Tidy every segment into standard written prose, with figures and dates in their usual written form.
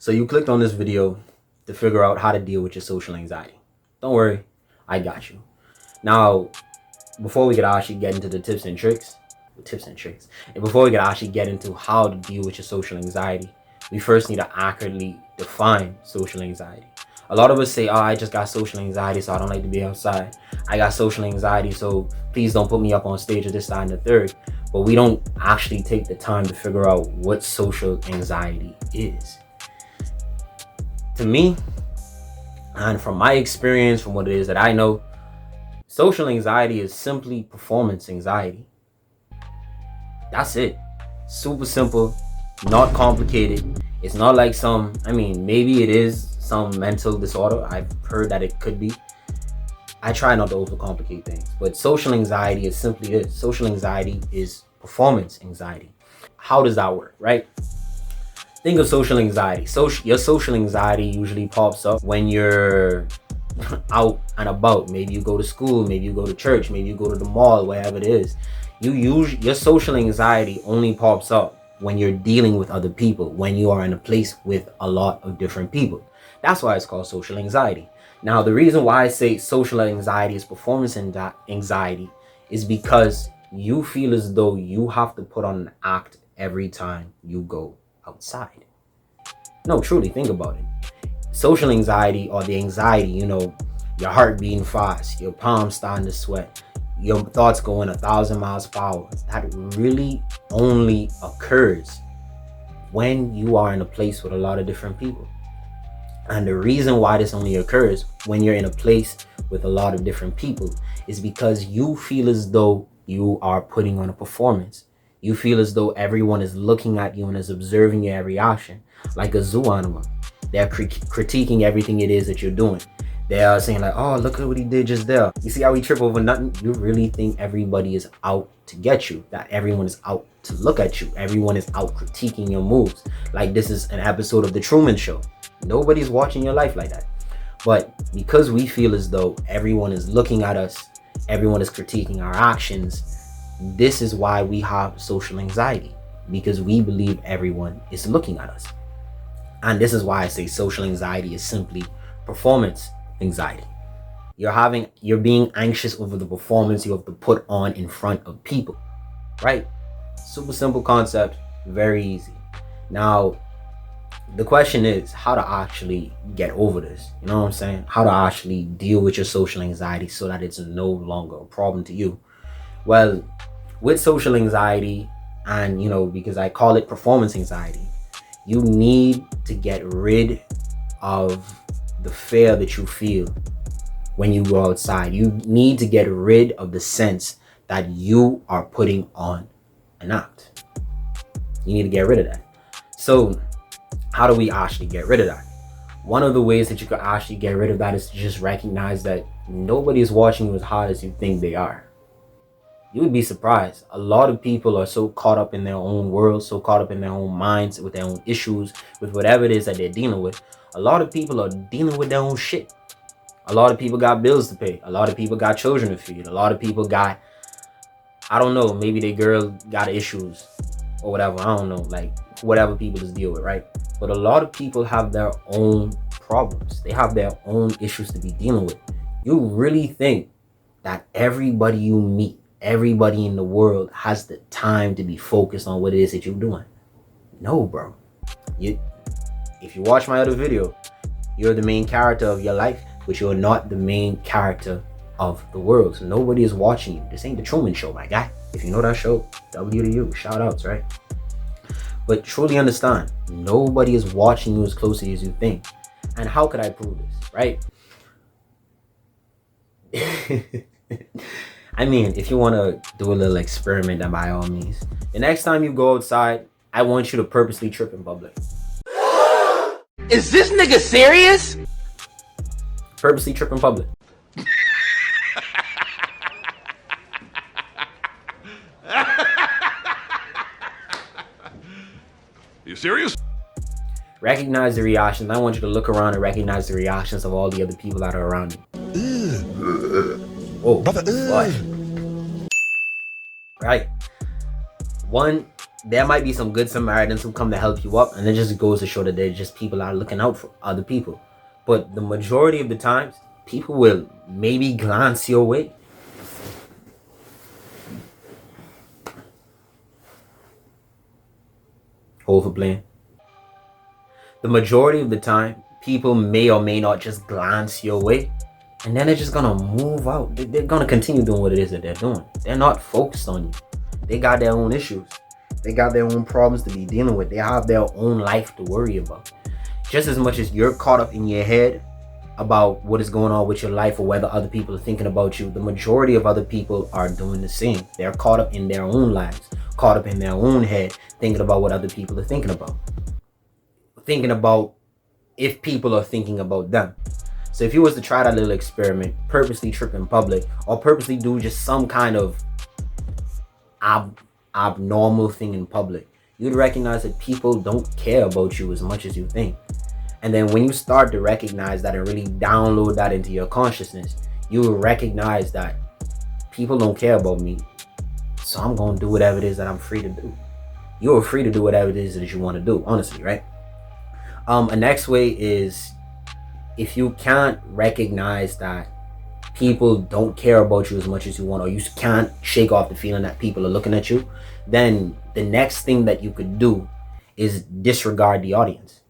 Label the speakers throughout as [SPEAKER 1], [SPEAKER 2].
[SPEAKER 1] So you clicked on this video to figure out how to deal with your social anxiety. Don't worry, I got you. Now, before we could actually get into the tips and tricks, and before we could actually get into how to deal with your social anxiety, we first need to accurately define social anxiety. A lot of us say, oh, I just got social anxiety, so I don't like to be outside. I got social anxiety, so please don't put me up on stage or this, that, and the third. But we don't actually take the time to figure out what social anxiety is. To me, and from my experience, from what it is that I know, social anxiety is simply performance anxiety. That's it. Super simple, not complicated. It's not like maybe it is some mental disorder. I've heard that it could be. I try not to overcomplicate things, but social anxiety is simply this. Social anxiety is performance anxiety. How does that work, right? Think of social anxiety. Your social anxiety usually pops up when you're out and about. Maybe you go to school, maybe you go to church, maybe you go to the mall, wherever it is. Your social anxiety only pops up when you're dealing with other people, when you are in a place with a lot of different people. That's why it's called social anxiety. Now, the reason why I say social anxiety is performance anxiety is because you feel as though you have to put on an act every time you go outside. No, truly, think about it. Social anxiety, or the anxiety, your heart beating fast, your palms starting to sweat, your thoughts going 1,000 miles per hour, that really only occurs when you are in a place with a lot of different people. And the reason why this only occurs when you're in a place with a lot of different people is because you feel as though you are putting on a performance. You feel as though everyone is looking at you and is observing your every action, like a zoo animal. They're critiquing everything it is that you're doing. They are saying like, oh, look at what he did just there. You see how he tripped over nothing? You really think everybody is out to get you, that everyone is out to look at you. Everyone is out critiquing your moves. Like this is an episode of The Truman Show. Nobody's watching your life like that. But because we feel as though everyone is looking at us, everyone is critiquing our actions, this is why we have social anxiety, because we believe everyone is looking at us. And this is why I say social anxiety is simply performance anxiety. You're being anxious over the performance you have to put on in front of people, right? Super simple concept, very easy. Now, the question is how to actually get over this. You know what I'm saying? How to actually deal with your social anxiety so that it's no longer a problem to you. Well, with social anxiety, and because I call it performance anxiety, you need to get rid of the fear that you feel when you go outside. You need to get rid of the sense that you are putting on an act. You need to get rid of that. So how do we actually get rid of that? One of the ways that you can actually get rid of that is to just recognize that nobody is watching you as hard as you think they are. You would be surprised. A lot of people are so caught up in their own world, so caught up in their own minds, with their own issues, with whatever it is that they're dealing with. A lot of people are dealing with their own shit. A lot of people got bills to pay. A lot of people got children to feed. A lot of people got, I don't know, maybe their girl got issues or whatever. I don't know, like whatever people just deal with, right? But a lot of people have their own problems. They have their own issues to be dealing with. You really think that everybody you meet, everybody in the world has the time to be focused on what it is that you're doing? No, bro. If you watch my other video, you're the main character of your life, but you're not the main character of the world. So nobody is watching you. This ain't The Truman Show, my guy. If you know that show, W to you. Shout outs, right? But truly understand, nobody is watching you as closely as you think. And how could I prove this, right? I mean, if you want to do a little experiment, then by all means. The next time you go outside, I want you to purposely trip in public.
[SPEAKER 2] Is this nigga serious?
[SPEAKER 1] Purposely trip in public.
[SPEAKER 3] You serious?
[SPEAKER 1] Recognize the reactions. I want you to look around and recognize the reactions of all the other people that are around you. Oh, what? Right. One, there might be some good Samaritans who come to help you up, and it just goes to show that they're just people are looking out for other people. But the majority of the times, people will maybe glance your way. Hold for playing. The majority of the time, people may or may not just glance your way, and then they're just gonna move out. They're gonna continue doing what it is that they're doing. They're not focused on you. They got their own issues. They got their own problems to be dealing with. They have their own life to worry about. Just as much as you're caught up in your head about what is going on with your life or whether other people are thinking about you, the majority of other people are doing the same. They're caught up in their own lives, caught up in their own head, thinking about what other people are thinking about. Thinking about if people are thinking about them. So if you was to try that little experiment, purposely trip in public, or purposely do just some kind of abnormal thing in public, you'd recognize that people don't care about you as much as you think. And then when you start to recognize that and really download that into your consciousness, you will recognize that people don't care about me, so I'm going to do whatever it is that I'm free to do. You're free to do whatever it is that you want to do, honestly, right? A next way is, if you can't recognize that people don't care about you as much as you want, or you can't shake off the feeling that people are looking at you, then the next thing that you could do is disregard the audience.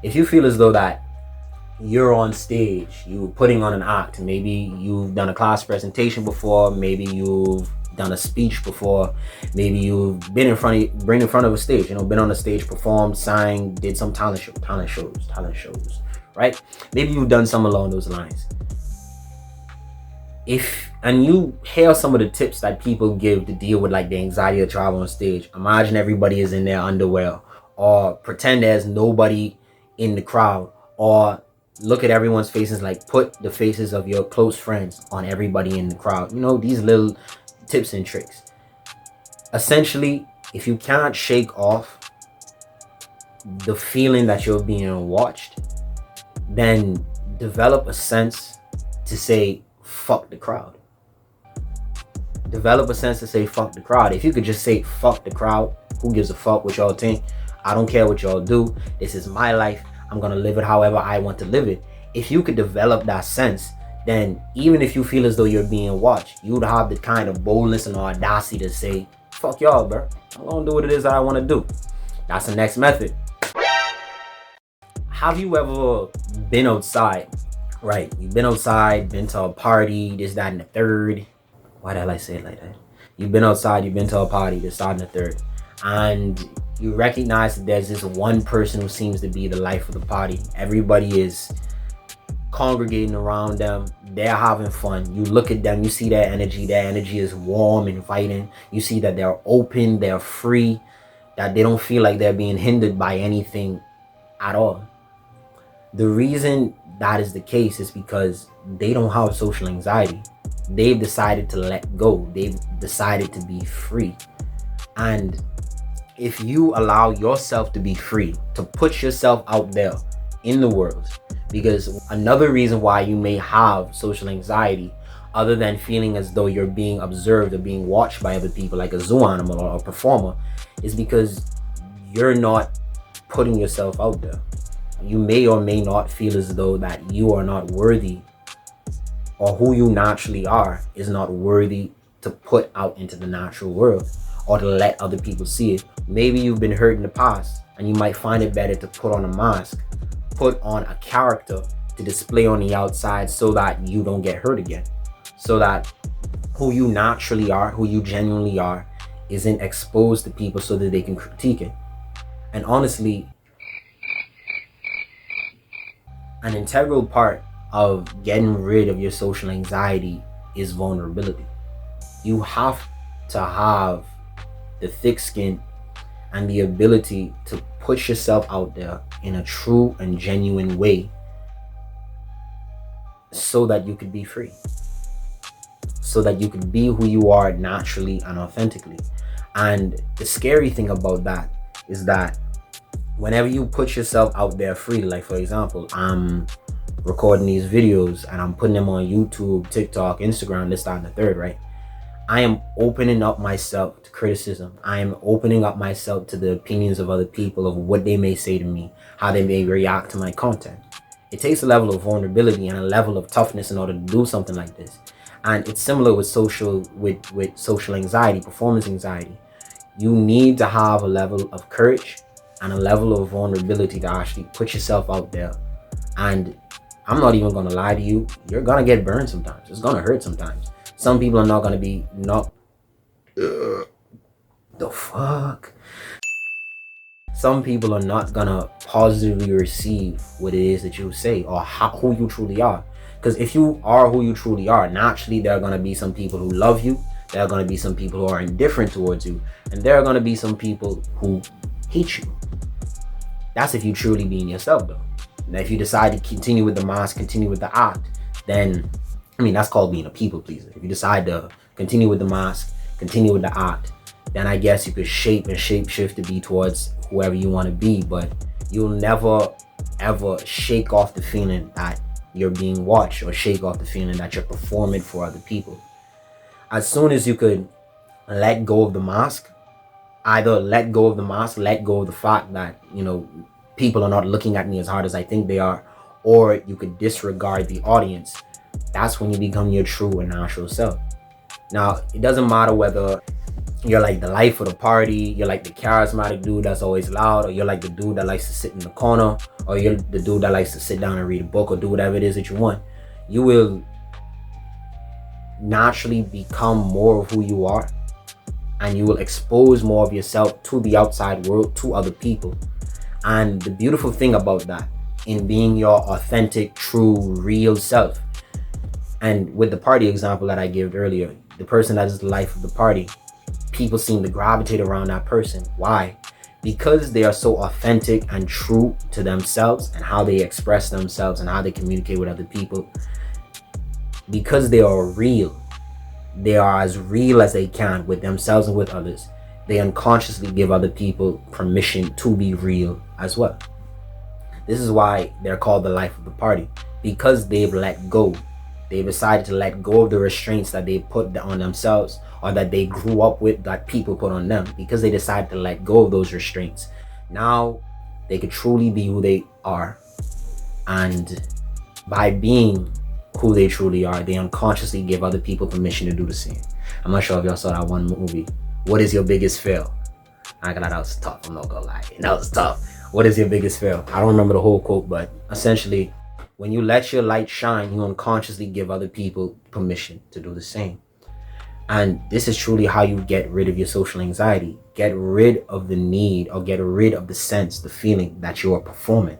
[SPEAKER 1] If you feel as though that you're on stage, you're putting on an act, maybe you've done a class presentation before, maybe you've done a speech before, maybe you've been in front of a stage, been on a stage, performed, sang, did some talent shows, right? Maybe you've done some along those lines. And you hear some of the tips that people give to deal with like the anxiety of travel on stage. Imagine everybody is in their underwear, or pretend there's nobody in the crowd, or look at everyone's faces, like put the faces of your close friends on everybody in the crowd. These little tips and tricks. Essentially, if you can't shake off the feeling that you're being watched, then develop a sense to say fuck the crowd. Develop a sense to say fuck the crowd. If you could just say fuck the crowd, who gives a fuck what y'all think? I don't care what y'all do. This is my life. I'm gonna live it however I want to live it. If you could develop that sense, then even if you feel as though you're being watched, you would have the kind of boldness and audacity to say, fuck y'all, bro. I'm gonna do what it is that I want to do. That's the next method. Have you ever been outside? Right, you've been outside, been to a party, this, that, and the third. Why the hell I say it like that? You've been outside, you've been to a party, this, that, and the third. And you recognize that there's this one person who seems to be the life of the party. Everybody is congregating around them. They're having fun. You look at them, you see their energy. Their energy is warm, inviting. You see that they're open, they're free, that they don't feel like they're being hindered by anything at all. The reason that is the case is because they don't have social anxiety. They've decided to let go. They've decided to be free. And if you allow yourself to be free, to put yourself out there in the world, because another reason why you may have social anxiety, other than feeling as though you're being observed or being watched by other people like a zoo animal or a performer, is because you're not putting yourself out there. You may or may not feel as though that you are not worthy, or who you naturally are is not worthy to put out into the natural world or to let other people see it. Maybe you've been hurt in the past and you might find it better to put on a mask, put on a character to display on the outside so that you don't get hurt again, so that who you naturally are, who you genuinely are, isn't exposed to people so that they can critique it. And honestly, an integral part of getting rid of your social anxiety is vulnerability. You have to have the thick skin and the ability to put yourself out there in a true and genuine way so that you could be free, so that you could be who you are naturally and authentically. And the scary thing about that is that whenever you put yourself out there freely, like for example, I'm recording these videos and I'm putting them on YouTube, TikTok, Instagram, this, that, and the third, right? I am opening up myself to criticism. I am opening up myself to the opinions of other people, of what they may say to me, how they may react to my content. It takes a level of vulnerability and a level of toughness in order to do something like this. And it's similar with social anxiety, performance anxiety. You need to have a level of courage and a level of vulnerability to actually put yourself out there. And I'm not even gonna lie to you, you're gonna get burned sometimes. It's gonna hurt sometimes. Some people are not gonna be the fuck. Some people are not gonna positively receive what it is that you say or who you truly are. Because if you are who you truly are, naturally there are gonna be some people who love you. There are gonna be some people who are indifferent towards you, and there are gonna be some people who hate you. That's if you truly being yourself, though. Now, if you decide to continue with the mask, continue with the act, then, that's called being a people pleaser. If you decide to continue with the mask, continue with the act, then I guess you could shape shift to be towards whoever you want to be, but you'll never, ever shake off the feeling that you're being watched or shake off the feeling that you're performing for other people. As soon as you could let go of the mask, either let go of the fact that, people are not looking at me as hard as I think they are, or you could disregard the audience, that's when you become your true and natural self. Now, it doesn't matter whether you're like the life of the party, you're like the charismatic dude that's always loud, or you're like the dude that likes to sit in the corner, or you're the dude that likes to sit down and read a book or do whatever it is that you want. You will naturally become more of who you are, and you will expose more of yourself to the outside world, to other people. And the beautiful thing about that, in being your authentic, true, real self, and with the party example that I gave earlier, the person that is the life of the party, people seem to gravitate around that person. Why? Because they are so authentic and true to themselves and how they express themselves and how they communicate with other people. Because they are real, they are as real as they can with themselves and with others. They unconsciously give other people permission to be real as well. This is why they're called the life of the party, because they've let go. They've decided to let go of the restraints that they put on themselves, or that they grew up with, that people put on them. Because they decided to let go of those restraints, now they could truly be who they are. And by being who they truly are, they unconsciously give other people permission to do the same. I'm not sure if y'all saw that one movie, What is Your Biggest Fail? That was tough, I'm not gonna lie. That was tough. What is your biggest fail? I don't remember the whole quote, but essentially, when you let your light shine, you unconsciously give other people permission to do the same. And this is truly how you get rid of your social anxiety. Get rid of the need, or get rid of the sense, the feeling that you are performing,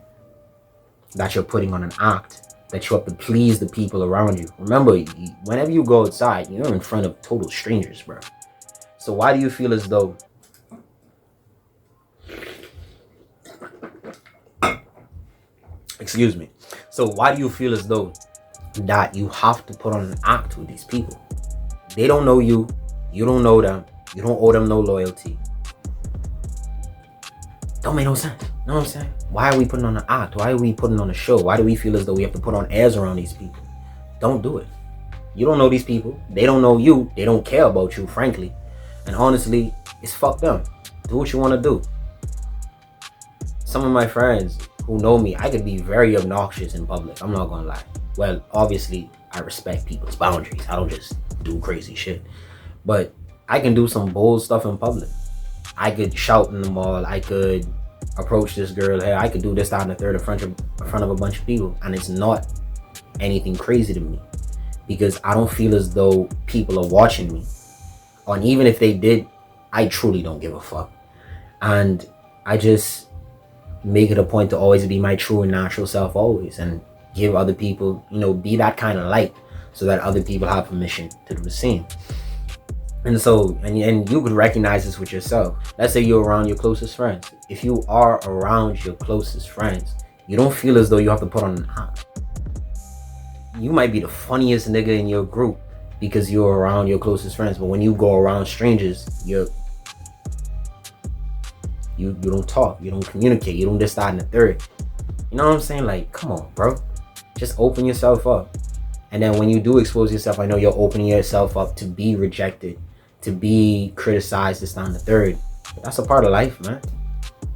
[SPEAKER 1] that you're putting on an act, that you have to please the people around you. Remember, whenever you go outside, you're in front of total strangers, bro. So why do you feel as though So why do you feel as though that you have to put on an act with these people? They don't know you. You don't know them. You don't owe them no loyalty. Don't make no sense. You know what I'm saying? Why are we putting on an act? Why are we putting on a show? Why do we feel as though we have to put on airs around these people? Don't do it. You don't know these people. They don't know you. They don't care about you, frankly. And honestly, it's fuck them. Do what you want to do. Some of my friends who know me, I could be very obnoxious in public. I'm not gonna lie. Well, obviously, I respect people's boundaries. I don't just do crazy shit. But I can do some bold stuff in public. I could shout in the mall. I could approach this girl here. I could do this, that, and the third in front of a bunch of people. And it's not anything crazy to me, because I don't feel as though people are watching me. And even if they did, I truly don't give a fuck. And I just make it a point to always be my true and natural self always, and give other people, be that kind of light, so that other people have permission to do the same. And so, and you could recognize this with yourself. Let's say you're around your closest friends. If you are around your closest friends, you don't feel as though you have to put on an act. You might be the funniest nigga in your group because you're around your closest friends, but when you go around strangers, you don't talk, you don't communicate, you don't decide in the third. You know what I'm saying? Like, come on, bro. Just open yourself up And then when you do expose yourself, I know you're opening yourself up to be rejected, to be criticized, this, that, and the third. But that's a part of life, man.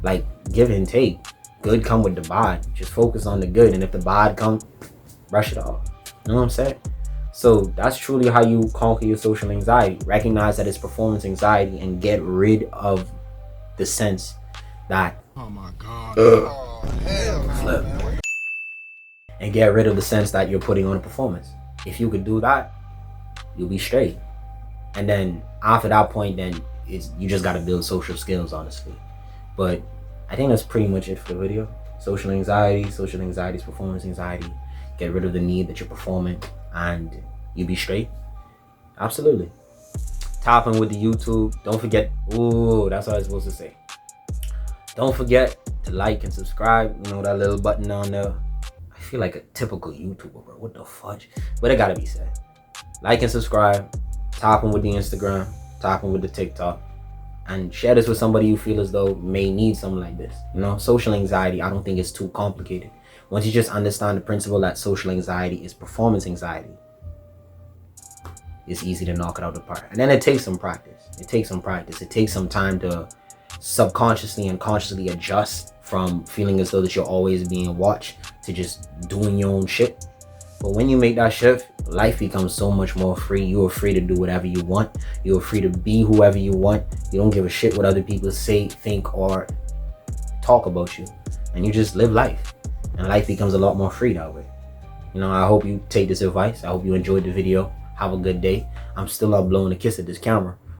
[SPEAKER 1] Like, give and take. Good come with the bad. Just focus on the good. And if the bad come, brush it off. You know what I'm saying? So that's truly how you conquer your social anxiety. Recognize that it's performance anxiety and get rid of the sense that,
[SPEAKER 3] oh my God. Oh, hell
[SPEAKER 1] flip. And get rid of the sense that you're putting on a performance. If you could do that, you'll be straight. And then after that point, then you just gotta build social skills, honestly. But I think that's pretty much it for the video. Social anxiety is performance anxiety. Get rid of the need that you're performing and you be straight. Absolutely. Topping with the YouTube. Don't forget, ooh, that's what I was supposed to say. Don't forget to like and subscribe. You know, that little button down there. I feel like a typical YouTuber, bro. What the fudge? But it gotta be said. Like and subscribe. Topping with the Instagram. Topping with the TikTok. And share this with somebody you feel as though may need something like this. You know, social anxiety, I don't think it's too complicated. Once you just understand the principle that social anxiety is performance anxiety, it's easy to knock it out of the park. And then it takes some practice. It takes some time to subconsciously and consciously adjust from feeling as though that you're always being watched to just doing your own shit. But when you make that shift, life becomes so much more free. You are free to do whatever you want. You are free to be whoever you want. You don't give a shit what other people say, think, or talk about you. And you just live life. And life becomes a lot more free that way. You know, I hope you take this advice. I hope you enjoyed the video. Have a good day. I'm still not blowing a kiss at this camera.